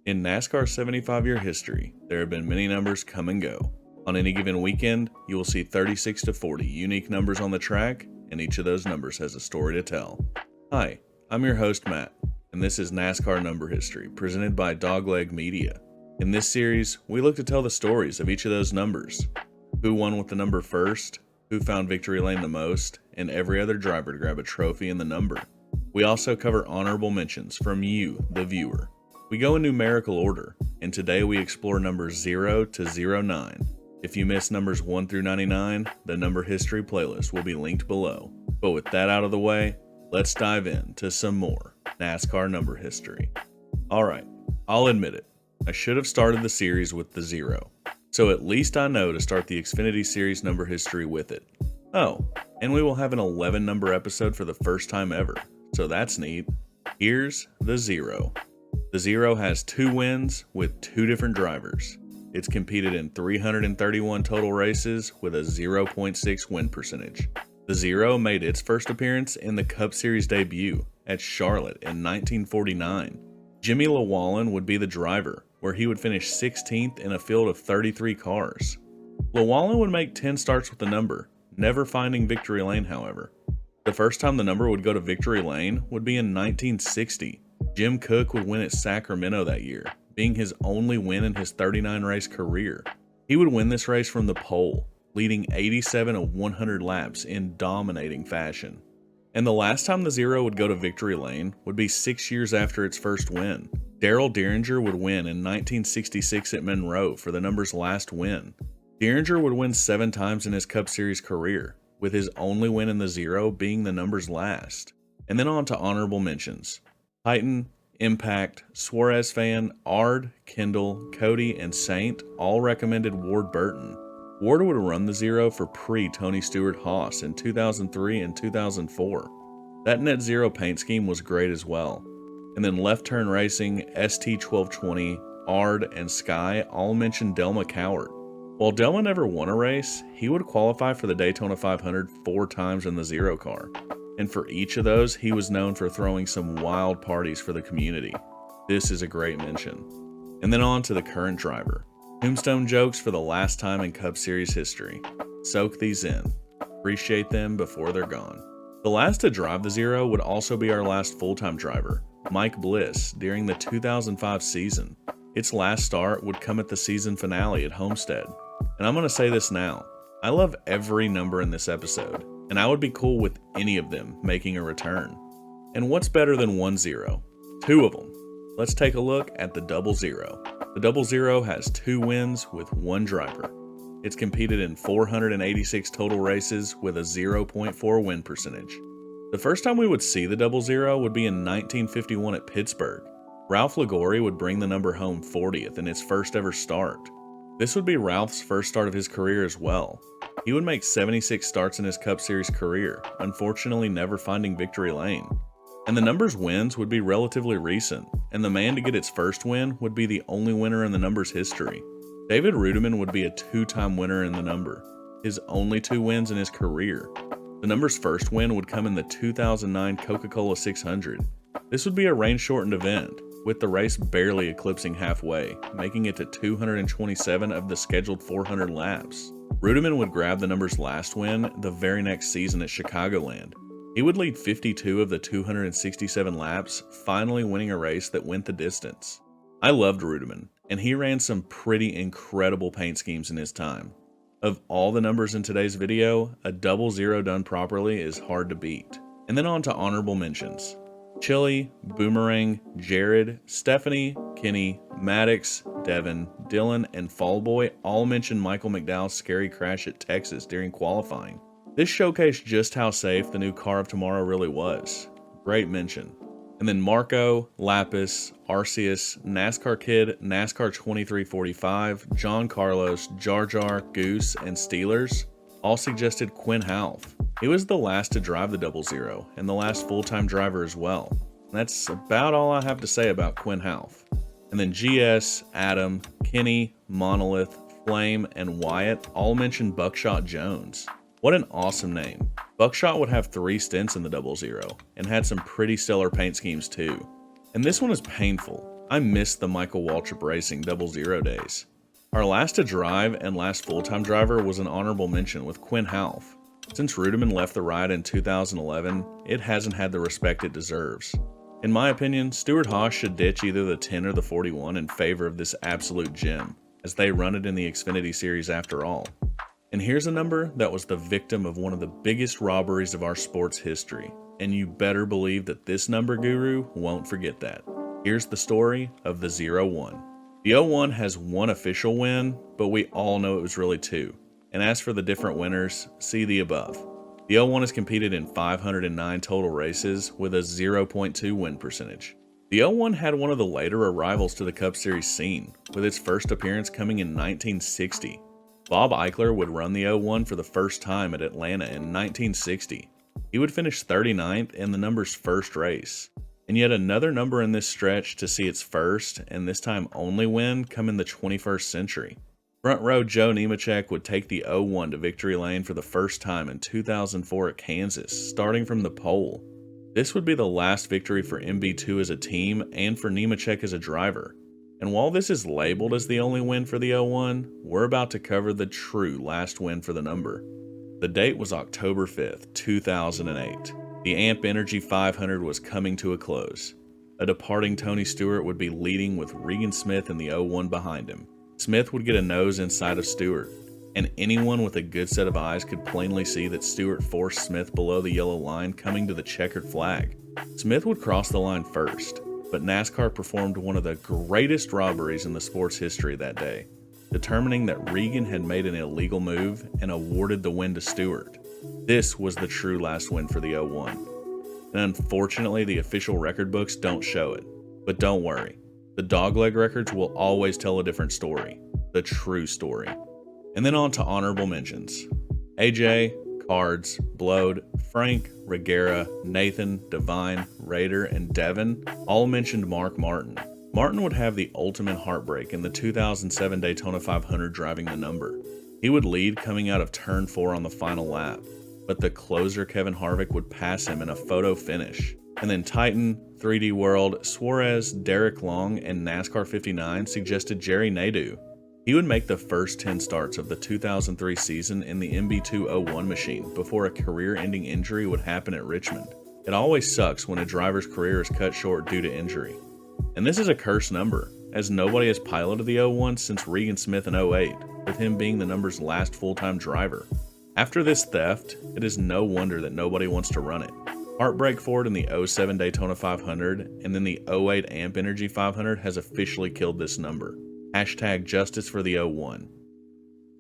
In NASCAR's 75-year history, there have been many numbers come and go. On any given weekend, you will see 36 to 40 unique numbers on the track, and each of those numbers has a story to tell. Hi, I'm your host Matt, and this is NASCAR Number History, presented by Dogleg Media. In this series, we look to tell the stories of each of those numbers. Who won with the number first, who found victory lane the most, and every other driver to grab a trophy in the number. We also cover honorable mentions from you, the viewer. We go in numerical order, and today we explore numbers 0 to 09. If you missed numbers 1 through 99, the number history playlist will be linked below. But with that out of the way, let's dive into some more NASCAR number history. Alright, I'll admit it, I should have started the series with the 0, so at least I know to start the Xfinity Series number history with it. Oh, and we will have an 11 number episode for the first time ever, so that's neat. Here's the 0. The 0 has 2 wins with 2 different drivers. It's competed in 331 total races with a 0.6 win percentage. The 0 made its first appearance in the Cup Series debut at Charlotte in 1949. Jimmy Llewellyn would be the driver, where he would finish 16th in a field of 33 cars. Llewellyn would make 10 starts with the number, never finding victory lane however. The first time the number would go to victory lane would be in 1960. Jim Cook would win at Sacramento that year, being his only win in his 39 race career. He would win this race from the pole, leading 87 of 100 laps in dominating fashion. And the last time the 0 would go to victory lane would be 6 years after its first win. Darrell Dieringer would win in 1966 at Monroe for the number's last win. Dieringer would win 7 times in his Cup Series career, with his only win in the 0 being the number's last. And then on to honorable mentions. Titan, Impact, Suarez fan, Ard, Kendall, Cody, and Saint all recommended Ward Burton. Ward would run the 0 for pre-Tony Stewart Haas in 2003 and 2004. That Net Zero paint scheme was great as well. And then Left Turn Racing, ST1220, Ard, and Sky all mentioned Delma Cowart. While Delma never won a race, he would qualify for the Daytona 500 4 times in the 0 car. And for each of those, he was known for throwing some wild parties for the community. This is a great mention. And then on to the current driver. Tombstone jokes for the last time in Cup Series history. Soak these in. Appreciate them before they're gone. The last to drive the 0 would also be our last full-time driver, Mike Bliss, during the 2005 season. Its last start would come at the season finale at Homestead. And I'm going to say this now. I love every number in this episode, and I would be cool with any of them making a return. And what's better than 1-0? 2 of them. Let's take a look at the 00. The 00 has 2 wins with 1 driver. It's competed in 486 total races with a 0.4 win percentage. The first time we would see the 00 would be in 1951 at Pittsburgh. Ralph Liguori would bring the number home 40th in its first ever start. This would be Ralph's first start of his career as well. He would make 76 starts in his Cup Series career, unfortunately never finding victory lane. And the number's wins would be relatively recent, and the man to get its first win would be the only winner in the number's history. David Rudiman would be a 2-time winner in the number, his only 2 wins in his career. The number's first win would come in the 2009 Coca-Cola 600. This would be a rain-shortened event, with the race barely eclipsing halfway, making it to 227 of the scheduled 400 laps. Rudiman would grab the number's last win the very next season at Chicagoland. He would lead 52 of the 267 laps, finally winning a race that went the distance. I loved Rudiman, and he ran some pretty incredible paint schemes in his time. Of all the numbers in today's video, a 00 done properly is hard to beat. And then on to honorable mentions. Chili, Boomerang, Jared, Stephanie, Kenny, Maddox, Devin, Dylan, and Fallboy all mentioned Michael McDowell's scary crash at Texas during qualifying. This showcased just how safe the new car of tomorrow really was. Great mention. And then Marco, Lapis, Arceus, NASCAR Kid, NASCAR 2345, John Carlos, Jar Jar, Goose, and Steelers all suggested Quinn Half. He was the last to drive the 00 and the last full-time driver as well. And that's about all I have to say about Quinn Half. And then GS, Adam, Kenny, Monolith, Flame, and Wyatt all mentioned Buckshot Jones. What an awesome name. Buckshot would have 3 stints in the 00 and had some pretty stellar paint schemes too. And this one is painful. I miss the Michael Waltrip Racing 00 days. Our last to drive and last full-time driver was an honorable mention with Quinn Half. Since Rudiman left the ride in 2011, it hasn't had the respect it deserves. In my opinion, Stewart-Haas should ditch either the 10 or the 41 in favor of this absolute gem, as they run it in the Xfinity Series after all. And here's a number that was the victim of one of the biggest robberies of our sport's history, and you better believe that this number guru won't forget that. Here's the story of the 01. The 01 has one official win, but we all know it was really two. And as for the different winners, see the above. The 01 has competed in 509 total races with a 0.2 win percentage. The 01 had one of the later arrivals to the Cup Series scene, with its first appearance coming in 1960. Bob Eichler would run the 01 for the first time at Atlanta in 1960. He would finish 39th in the number's first race. And yet another number in this stretch to see its first, and this time only win, come in the 21st century. Front row Joe Nemechek would take the 01 to victory lane for the first time in 2004 at Kansas, starting from the pole. This would be the last victory for MB2 as a team and for Nemechek as a driver. And while this is labeled as the only win for the 01, we're about to cover the true last win for the number. The date was October 5th, 2008. The AMP Energy 500 was coming to a close. A departing Tony Stewart would be leading with Regan Smith in the 01 behind him. Smith would get a nose inside of Stewart, and anyone with a good set of eyes could plainly see that Stewart forced Smith below the yellow line coming to the checkered flag. Smith would cross the line first, but NASCAR performed one of the greatest robberies in the sport's history that day, determining that Regan had made an illegal move and awarded the win to Stewart. This was the true last win for the 01. And unfortunately, the official record books don't show it. But don't worry, the dogleg records will always tell a different story, the true story. And then on to honorable mentions. AJ, Cards, Blode, Frank, Regera, Nathan, Devine, Rader, and Devin all mentioned Mark Martin. Martin would have the ultimate heartbreak in the 2007 Daytona 500 driving the number. He would lead coming out of turn 4 on the final lap, but the closer Kevin Harvick would pass him in a photo finish. And then Titan, 3D World, Suarez, Derek Long, and NASCAR 59 suggested Jerry Nadeau. He would make the first 10 starts of the 2003 season in the MB201 machine before a career-ending injury would happen at Richmond. It always sucks when a driver's career is cut short due to injury. And this is a cursed number, as nobody has piloted the 01 since Regan Smith in 08, with him being the number's last full-time driver. After this theft, it is no wonder that nobody wants to run it. Heartbreak for it in the 07 Daytona 500, and then the 08 AMP Energy 500 has officially killed this number. Hashtag justice for the 01.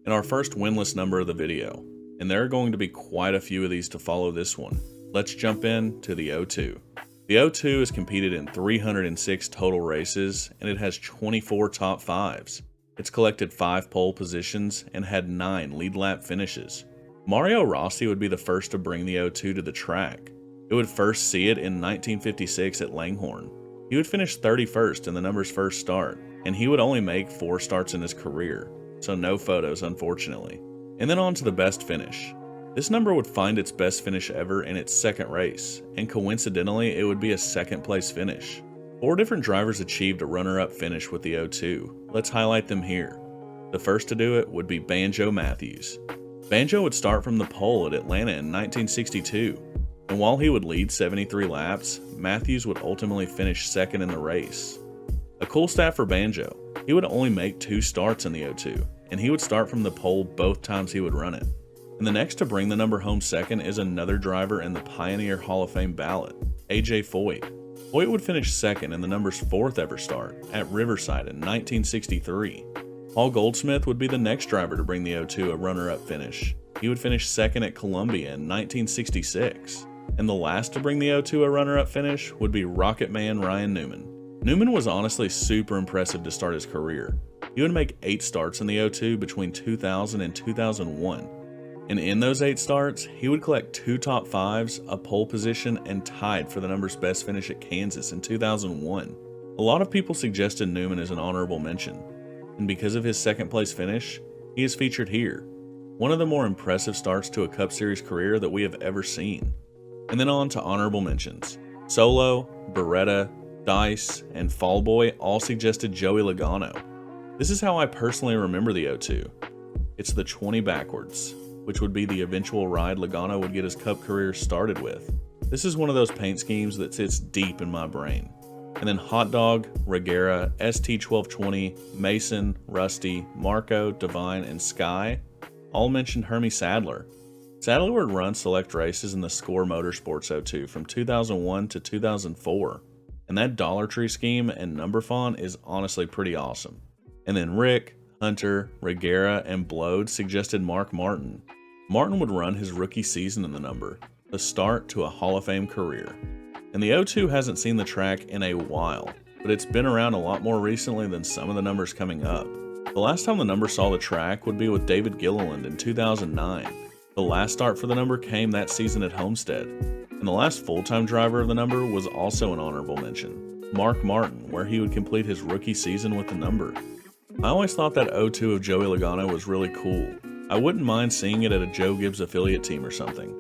And our first winless number of the video, and there are going to be quite a few of these to follow this one. Let's jump in to the 02. The 02 has competed in 306 total races, and it has 24 top 5s. It's collected 5 pole positions and had 9 lead lap finishes. Mario Rossi would be the first to bring the 02 to the track. It would first see it in 1956 at Langhorne. He would finish 31st in the number's first start, and he would only make 4 starts in his career, so no photos unfortunately. And then on to the best finish. This number would find its best finish ever in its second race, and coincidentally it would be a second place finish. 4 different drivers achieved a runner-up finish with the 02. Let's highlight them here. The first to do it would be Banjo Matthews. Banjo would start from the pole at Atlanta in 1962, and while he would lead 73 laps, Matthews would ultimately finish second in the race. A cool stat for Banjo, he would only make 2 starts in the 02, and he would start from the pole both times he would run it. And the next to bring the number home second is another driver in the Pioneer Hall of Fame ballot, AJ Foyt. Foyt would finish second in the number's 4th ever start at Riverside in 1963. Paul Goldsmith would be the next driver to bring the 02 a runner-up finish. He would finish second at Columbia in 1966. And the last to bring the 02 a runner-up finish would be Rocket Man Ryan Newman. Newman was honestly super impressive to start his career. He would make 8 starts in the 02 between 2000 and 2001. And in those 8 starts, he would collect 2 top 5s, a pole position, and tied for the number's best finish at Kansas in 2001. A lot of people suggested Newman as an honorable mention, and because of his second place finish, he is featured here. One of the more impressive starts to a Cup Series career that we have ever seen. And then on to honorable mentions. Solo, Beretta, Dice, and Fallboy all suggested Joey Logano. This is how I personally remember the 02. It's the 20 backwards, which would be the eventual ride Logano would get his Cup career started with. This is one of those paint schemes that sits deep in my brain. And then Hot Dog, Regera, ST1220, Mason, Rusty, Marco, Divine, and Sky all mentioned Hermie Sadler. Sadler would run select races in the Score Motorsports 02 from 2001 to 2004. And that Dollar Tree scheme and number font is honestly pretty awesome. And then Rick, Hunter, Regera, and Blode suggested Mark Martin. Martin would run his rookie season in the number, the start to a Hall of Fame career. And the 02 hasn't seen the track in a while, but it's been around a lot more recently than some of the numbers coming up. The last time the number saw the track would be with David Gilliland in 2009. The last start for the number came that season at Homestead. And the last full-time driver of the number was also an honorable mention, Mark Martin, where he would complete his rookie season with the number. I always thought that 02 of Joey Logano was really cool. I wouldn't mind seeing it at a Joe Gibbs affiliate team or something.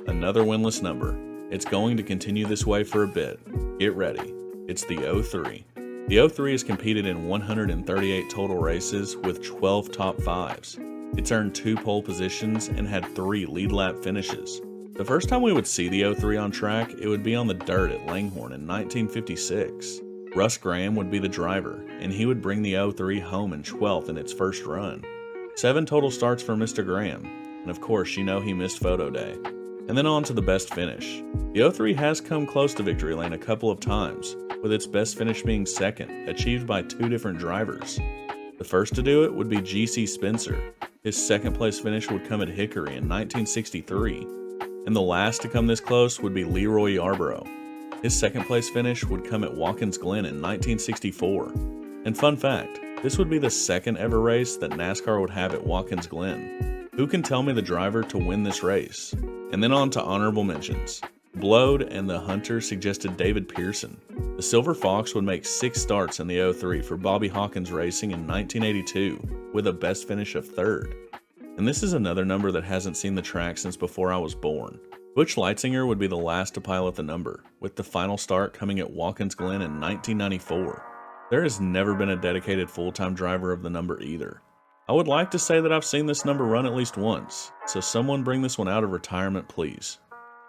Another winless number. It's going to continue this way for a bit. Get ready. It's the 03. The 03 has competed in 138 total races with 12 top 5s. It's earned 2 pole positions and had 3 lead lap finishes. The first time we would see the 03 on track, it would be on the dirt at Langhorne in 1956. Russ Graham would be the driver, and he would bring the 03 home in 12th in its first run. 7 total starts for Mr. Graham, and of course you know he missed photo day. And then on to the best finish. The 03 has come close to victory lane a couple of times, with its best finish being second, achieved by 2 different drivers. The first to do it would be GC Spencer. His second place finish would come at Hickory in 1963. And the last to come this close would be Leroy Yarborough. His second place finish would come at Watkins Glen in 1964. And fun fact, this would be the second ever race that NASCAR would have at Watkins Glen. Who can tell me the driver to win this race? And then on to honorable mentions. Blode and the Hunter suggested David Pearson. The Silver Fox would make 6 starts in the 03 for Bobby Hawkins Racing in 1982, with a best finish of 3rd. And this is another number that hasn't seen the track since before I was born. Butch Leitzinger would be the last to pilot the number, with the final start coming at Watkins Glen in 1994. There has never been a dedicated full-time driver of the number either. I would like to say that I've seen this number run at least once, so someone bring this one out of retirement please.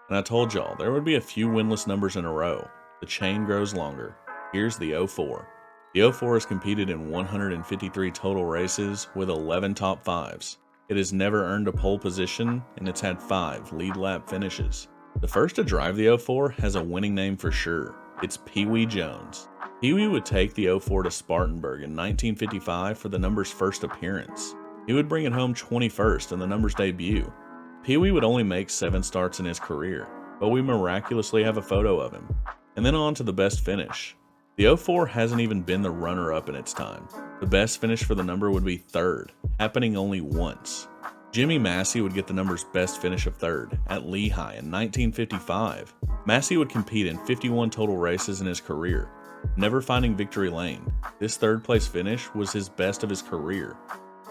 And I told y'all, there would be a few winless numbers in a row. The chain grows longer. Here's the 04. The 04 has competed in 153 total races with 11 top 5s. It has never earned a pole position, and it's had 5 lead lap finishes. The first to drive the 04 has a winning name for sure. It's Pee Wee Jones. Pee Wee would take the 04 to Spartanburg in 1955 for the number's first appearance. He would bring it home 21st in the number's debut. Pee Wee would only make 7 starts in his career, but we miraculously have a photo of him. And then on to the best finish. The 04 hasn't even been the runner-up in its time. The best finish for the number would be 3rd, happening only once. Jimmy Massey would get the number's best finish of 3rd at Lehigh in 1955. Massey would compete in 51 total races in his career, never finding victory lane. This 3rd place finish was his best of his career.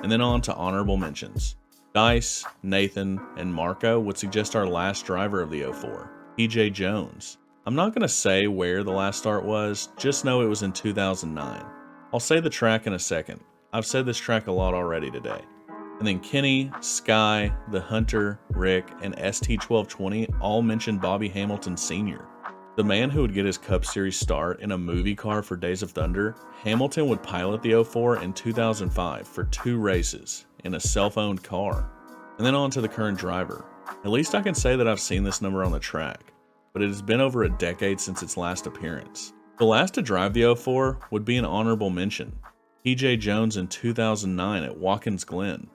And then on to honorable mentions. Dice, Nathan, and Marco would suggest our last driver of the 04, PJ Jones. I'm not going to say where the last start was, just know it was in 2009. I'll say the track in a second. I've said this track a lot already today. And then Kenny, Sky, the Hunter, Rick, and ST1220 all mentioned Bobby Hamilton Sr. The man who would get his Cup Series start in a movie car for Days of Thunder, Hamilton would pilot the 04 in 2005 for 2 races in a self-owned car. And then on to the current driver. At least I can say that I've seen this number on the track, but it has been over a decade since its last appearance. The last to drive the 04 would be an honorable mention, PJ Jones in 2009 at Watkins Glen.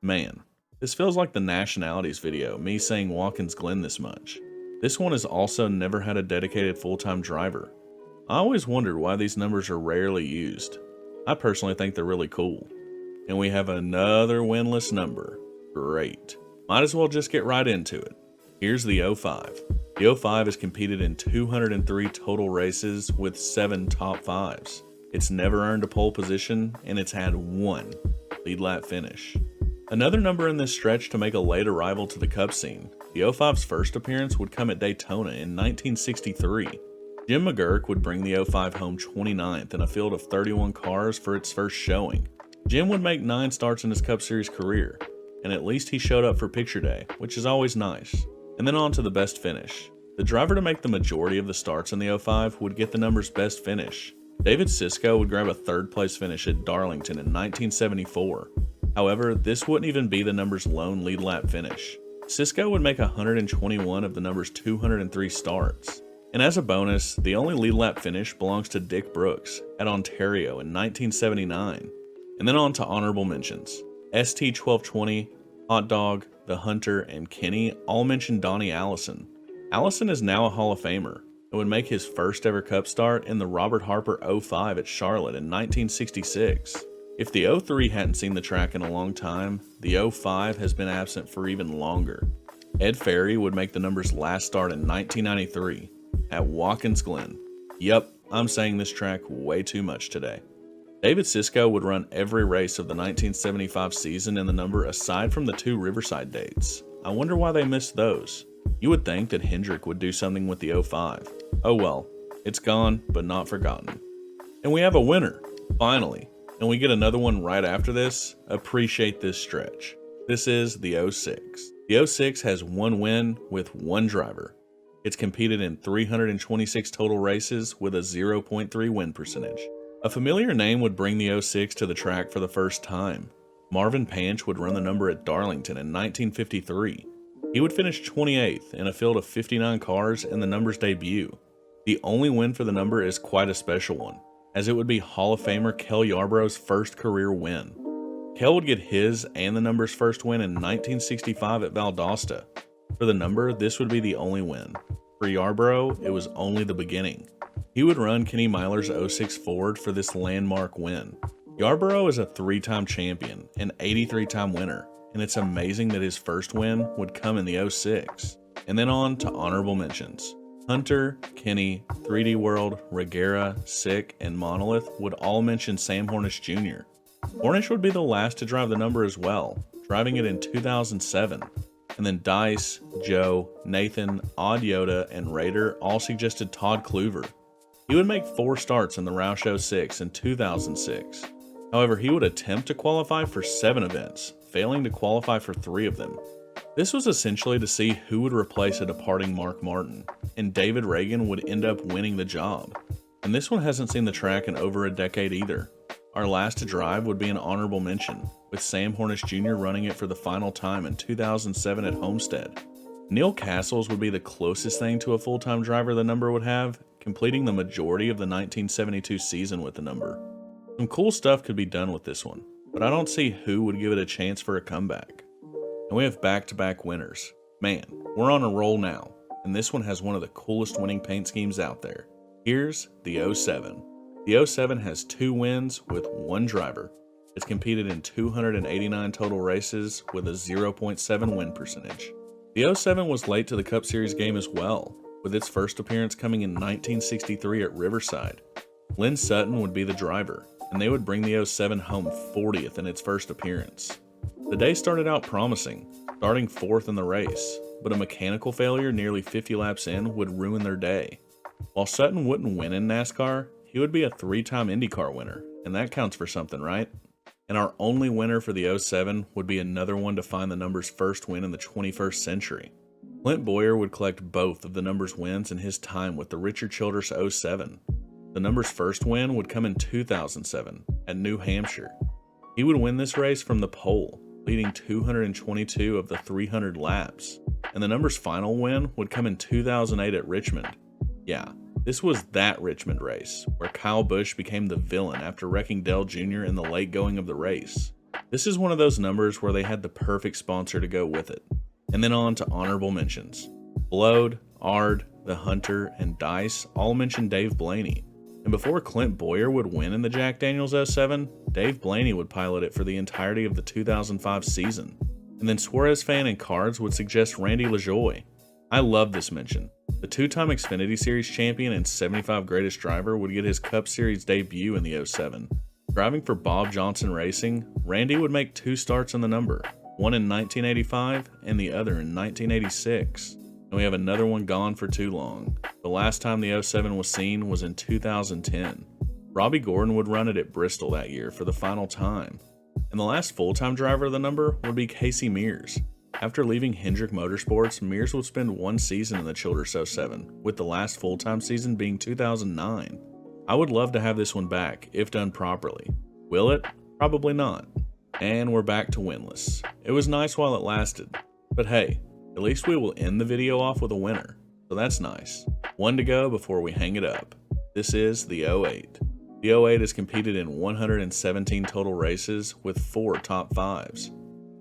Man, this feels like the nationalities video, me saying Watkins Glen this much. This one has also never had a dedicated full-time driver. I always wondered why these numbers are rarely used. I personally think they're really cool. And we have another winless number. Great. Might as well just get right into it. Here's the 05. The 05 has competed in 203 total races with 7 top 5s. It's never earned a pole position, and it's had 1 lead lap finish. Another number in this stretch to make a late arrival to the Cup scene. The 05's first appearance would come at Daytona in 1963. Jim McGurk would bring the '05 home 29th in a field of 31 cars for its first showing. Jim would make 9 starts in his Cup Series career, and at least he showed up for picture day, which is always nice. And then on to the best finish. The driver to make the majority of the starts in the '05 would get the number's best finish. David Sisko would grab a 3rd place finish at Darlington in 1974. However, this wouldn't even be the number's lone lead lap finish. Sisko would make 121 of the number's 203 starts. And as a bonus, the only lead lap finish belongs to Dick Brooks at Ontario in 1979. And then on to honorable mentions. ST1220, Hot Dog, The Hunter, and Kenny all mention Donnie Allison. Allison is now a Hall of Famer and would make his first ever Cup start in the Robert Harper '05 at Charlotte in 1966. If the '03 hadn't seen the track in a long time, the '05 has been absent for even longer. Ed Ferry would make the number's last start in 1993 at Watkins Glen. Yep, I'm saying this track way too much today. David Sisko would run every race of the 1975 season in the number aside from the 2 Riverside dates. I wonder why they missed those. You would think that Hendrick would do something with the '05. Oh well, it's gone, but not forgotten. And we have a winner, finally. And we get another one right after this. Appreciate this stretch. This is the '06. The '06 has 1 win with 1 driver. It's competed in 326 total races with a 0.3 win percentage. A familiar name would bring the '06 to the track for the first time. Marvin Panch would run the number at Darlington in 1953. He would finish 28th in a field of 59 cars in the number's debut. The only win for the number is quite a special one, as it would be Hall of Famer Kel Yarborough's first career win. Kel would get his and the number's first win in 1965 at Valdosta. For the number, this would be the only win. For Yarborough, it was only the beginning. He would run Kenny Myler's '06 Ford for this landmark win. Yarborough is a 3-time champion and 83-time winner, and it's amazing that his first win would come in the '06. And then on to honorable mentions. Hunter, Kenny, 3D World, Regera, Sick, and Monolith would all mention Sam Hornish Jr. Hornish would be the last to drive the number as well, driving it in 2007. And then Dice, Joe, Nathan, Odd Yoda, and Raider all suggested Todd Kluver. He would make 4 starts in the Roush 06 in 2006. However, he would attempt to qualify for 7 events, failing to qualify for 3 of them. This was essentially to see who would replace a departing Mark Martin, and David Reagan would end up winning the job. And this one hasn't seen the track in over a decade either. Our last to drive would be an honorable mention, with Sam Hornish Jr. running it for the final time in 2007 at Homestead. Neil Castles would be the closest thing to a full-time driver the number would have, completing the majority of the 1972 season with the number. Some cool stuff could be done with this one, but I don't see who would give it a chance for a comeback. And we have back-to-back winners. Man, we're on a roll now, and this one has one of the coolest winning paint schemes out there. Here's the '07. The '07 has 2 wins with 1 driver. It's competed in 289 total races with a 0.7 win percentage. The '07 was late to the Cup Series game as well, with its first appearance coming in 1963 at Riverside. Lynn Sutton would be the driver, and they would bring the '07 home 40th in its first appearance. The day started out promising, starting 4th in the race, but a mechanical failure nearly 50 laps in would ruin their day. While Sutton wouldn't win in NASCAR, he would be a 3-time IndyCar winner, and that counts for something, right? And our only winner for the '07 would be another one to find the number's first win in the 21st century. Clint Boyer would collect both of the number's wins in his time with the Richard Childress '07. The number's first win would come in 2007 at New Hampshire. He would win this race from the pole, leading 222 of the 300 laps, and the number's final win would come in 2008 at Richmond. Yeah, this was that Richmond race, where Kyle Busch became the villain after wrecking Dale Jr. in the late going of the race. This is one of those numbers where they had the perfect sponsor to go with it. And then on to honorable mentions. Blode, Ard, The Hunter, and Dice all mention Dave Blaney. And before Clint Boyer would win in the Jack Daniels '07, Dave Blaney would pilot it for the entirety of the 2005 season. And then Suarez fan and Cards would suggest Randy LaJoie. I love this mention. The 2-time Xfinity Series champion and 75 greatest driver would get his Cup Series debut in the '07. Driving for Bob Johnson Racing, Randy would make 2 starts in the number, one in 1985 and the other in 1986. and we have another one gone for too long. The last time the 07 was seen was in 2010. Robbie Gordon would run it at Bristol that year for the final time. And the last full-time driver of the number would be Casey Mears. After leaving Hendrick Motorsports, Mears would spend one season in the Childress 07, with the last full-time season being 2009. I would love to have this one back, if done properly. Will it? Probably not. And we're back to winless. It was nice while it lasted. But hey, at least we will end the video off with a winner. So that's nice. One to go before we hang it up. This is the 08. The 08 has competed in 117 total races with 4 top 5s.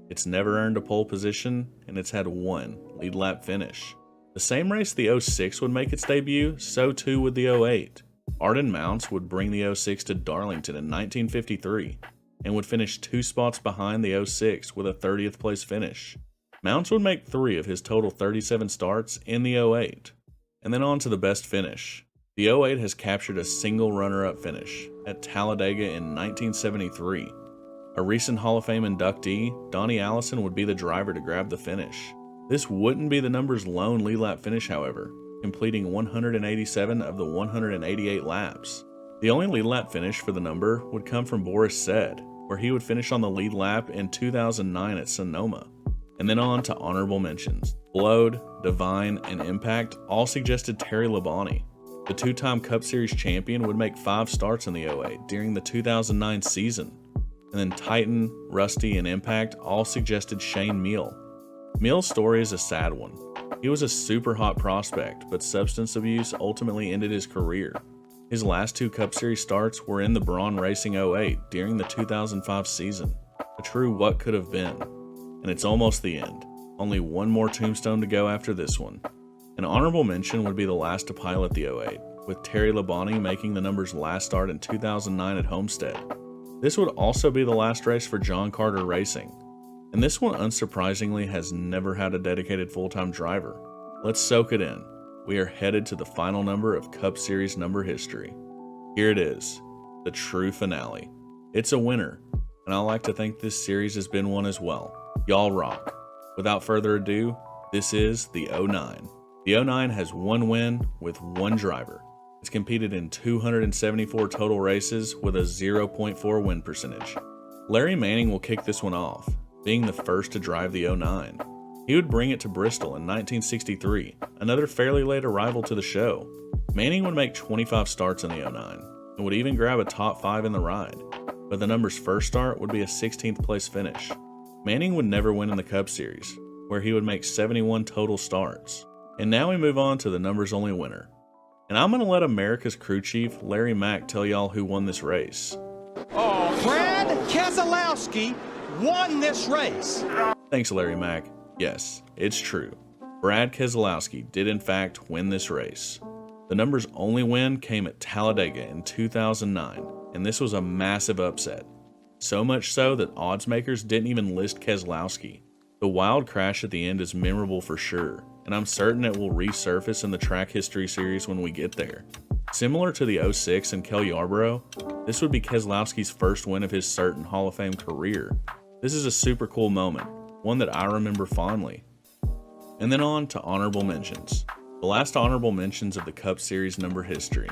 It's never earned a pole position, and it's had 1 lead lap finish. The same race the 06 would make its debut, so too would the 08. Arden Mounts would bring the 06 to Darlington in 1953, and would finish 2 spots behind the 06 with a 30th place finish. Mounts would make 3 of his total 37 starts in the 08. And then on to the best finish. The 08 has captured a single runner-up finish at Talladega in 1973. A recent Hall of Fame inductee, Donnie Allison, would be the driver to grab the finish. This wouldn't be the number's lone lead lap finish, however, completing 187 of the 188 laps. The only lead lap finish for the number would come from Boris Said, where he would finish on the lead lap in 2009 at Sonoma. And then on to honorable mentions. Blowed, Divine, and Impact all suggested Terry Labonte. The 2-time Cup Series champion would make 5 starts in the 08 during the 2009 season. And then Titan, Rusty, and Impact all suggested Shane Meal. Meal's story is a sad one. He was a super hot prospect, but substance abuse ultimately ended his career. His last 2 Cup Series starts were in the Braun Racing 08 during the 2005 season. A true what could have been. And it's almost the end. Only one more tombstone to go after this one. An honorable mention would be the last to pilot the 08, with Terry Labonte making the number's last start in 2009 at Homestead. This would also be the last race for John Carter Racing. And this one unsurprisingly has never had a dedicated full-time driver. Let's soak it in. We are headed to the final number of Cup Series number history. Here it is, the true finale. It's a winner, and I like to think this series has been one as well. Y'all rock. Without further ado, this is the 09. The 09 has 1 win with 1 driver. It's competed in 274 total races with a 0.4 win percentage. Larry Manning will kick this one off, being the first to drive the 09. He would bring it to Bristol in 1963, another fairly late arrival to the show. Manning would make 25 starts in the 09, and would even grab a top 5 in the ride, but the number's first start would be a 16th place finish. Manning would never win in the Cup Series, where he would make 71 total starts. And now we move on to the number's only winner. And I'm going to let America's crew chief, Larry Mack, tell y'all who won this race. Brad Keselowski won this race. Thanks, Larry Mack. Yes, it's true. Brad Keselowski did in fact win this race. The number's only win came at Talladega in 2009, and this was a massive upset. So much so that odds makers didn't even list Keselowski. The wild crash at the end is memorable for sure, and I'm certain it will resurface in the track history series when we get there. Similar to the 06 and Kel Yarborough, this would be Keselowski's first win of his certain Hall of Fame career. This is a super cool moment, one that I remember fondly. And then on to honorable mentions. The last honorable mentions of the Cup Series number history.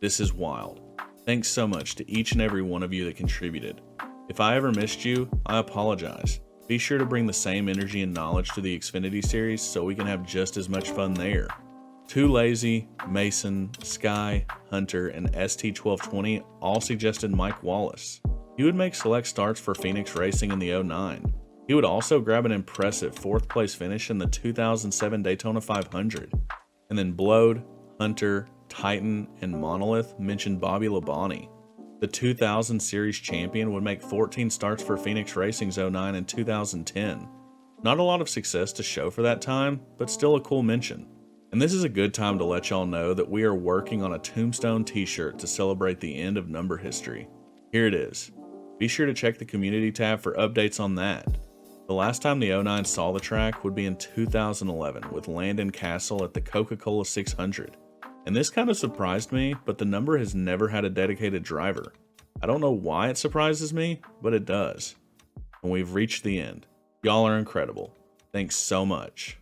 This is wild. Thanks so much to each and every one of you that contributed. If I ever missed you, I apologize. Be sure to bring the same energy and knowledge to the Xfinity Series so we can have just as much fun there. Too Lazy, Mason, Sky, Hunter, and ST1220 all suggested Mike Wallace. He would make select starts for Phoenix Racing in the 09. He would also grab an impressive 4th place finish in the 2007 Daytona 500. And then Blowed, Hunter, Titan, and Monolith mentioned Bobby Labonte. The 2000 Series champion would make 14 starts for Phoenix Racing's 09 and 2010. Not a lot of success to show for that time, but still a cool mention. And this is a good time to let y'all know that we are working on a Tombstone t-shirt to celebrate the end of number history. Here it is. Be sure to check the community tab for updates on that. The last time the 09 saw the track would be in 2011 with Landon Castle at the Coca-Cola 600. And this kind of surprised me, but the number has never had a dedicated driver. I don't know why it surprises me, but it does. And we've reached the end. Y'all are incredible. Thanks so much.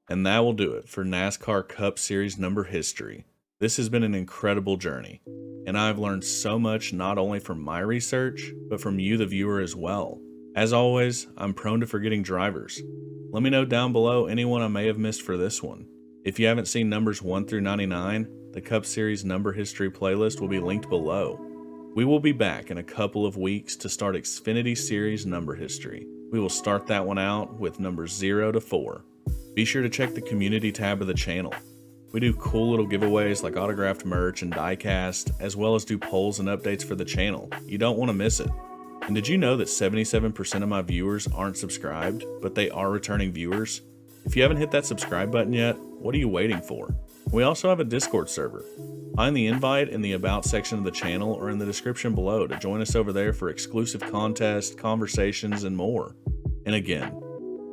And that will do it for NASCAR Cup Series number history. This has been an incredible journey, and I've learned so much not only from my research, but from you, the viewer, as well. As always, I'm prone to forgetting drivers. Let me know down below anyone I may have missed for this one. If you haven't seen numbers 1 through 99, the Cup Series number history playlist will be linked below. We will be back in a couple of weeks to start Xfinity Series number history. We will start that one out with numbers 0 to 4. Be sure to check the community tab of the channel. We do cool little giveaways like autographed merch and diecast, as well as do polls and updates for the channel. You don't want to miss it. And did you know that 77% of my viewers aren't subscribed, but they are returning viewers? If you haven't hit that subscribe button yet, what are you waiting for? We also have a Discord server. Find the invite in the About section of the channel or in the description below to join us over there for exclusive contests, conversations, and more. And again,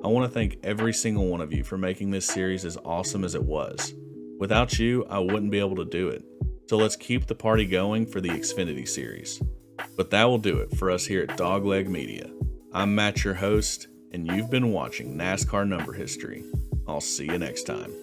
I want to thank every single one of you for making this series as awesome as it was. Without you, I wouldn't be able to do it. So let's keep the party going for the Xfinity Series. But that will do it for us here at Dogleg Media. I'm Matt, your host, and you've been watching NASCAR Number History. I'll see you next time.